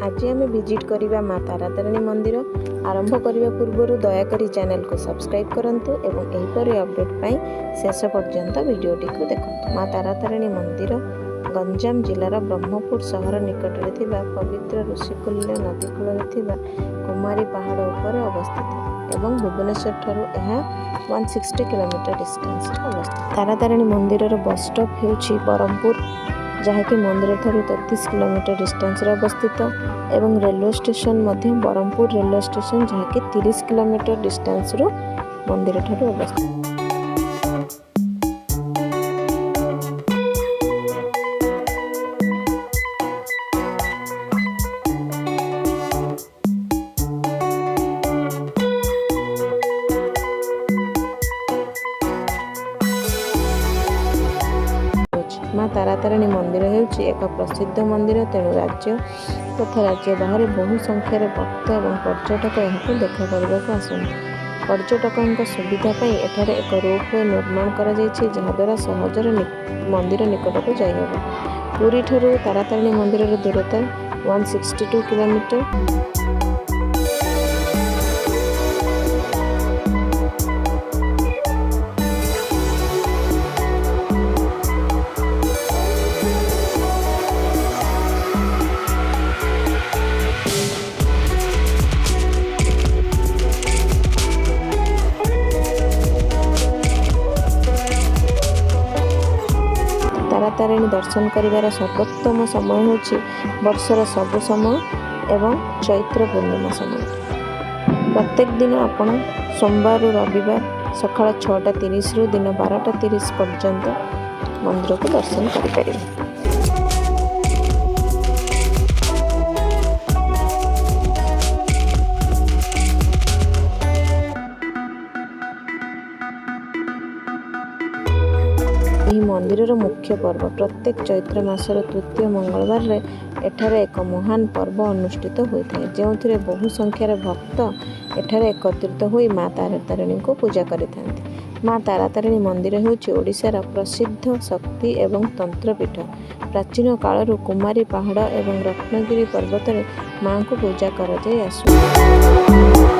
आज आम विजिट करवा माँ तारातारिणी मंदिर। आरंभ करने पूर्व दयाकोरी चैनल को सब्सक्राइब करंतु एवं एहीपरि अपडेट पाई शेष पर्यंत वीडियोटी को देखंतु। माँ तारातारिणी मंदिर गंजाम जिलार ब्रह्मपुर सहर निकट में पवित्र ऋषिकुल्य नदी कूल कुमारी पहाड़ उपर अवस्थित एवं भुवनेश्वर ठारू यह 160 किलोमीटर डिस्टेंस अवस्थित। तारातारिणी मंदिर बस स्टॉप होउछि बरहमपुर, जहाँकि मंदिर ठारू 33 किलोमीटर डिस्टेंस अवस्थित एवं रेलवे स्टेशन मध्य बरहमपुर रेलवे स्टेशन जहाँकि 30 किलोमीटर डिस्टेंस मंदिर ठारू अवस्थित। माँ तारातारिणी मंदिर हेउछि एक प्रसिद्ध मंदिर, तेणु राज्य तथा राज्य बाहर बहु संख्यार भक्त एवं पर्यटक यहाँ देखा करने को आसନ୍ତି। पर्यटकों सुविधा एठारे एक रोपवे निर्माण करा जायछि, जहाद्वारा सहजरे मंदिर निकट को जाइहब। पुरी ठारू तारातारिणी मंदिर दूरता 162 किलोमीटर। तारातारिणी दर्शन करिवार सर्वोत्तम समय होछि वर्षर सबु समय एवं चैत्र पूर्णिमा समय। प्रत्येक दिन आपण सोमवार रविवार सकाळ 6:30 रु दिन 12:30 पर्यंत मंदिर को दर्शन करिपारिबे। मंदिर मुख्य पर्व प्रत्येक चैत्र मासर तृतीय मंगलवार रे एठारे एक महान पर्व अनुष्ठित होता है, जो बहु संख्यार भक्त एठारे एकत्रित होई माँ तारातारिणी को पूजा करिथांती। माँ तारातारिणी मंदिर होउछि ओडिशार प्रसिद्ध शक्ति एवं तंत्रपीठ। प्राचीन कालरू कुमारी पहाड़ एवं रत्नगिरी पर्वत रे माँ को पूजा करा जाय आसु।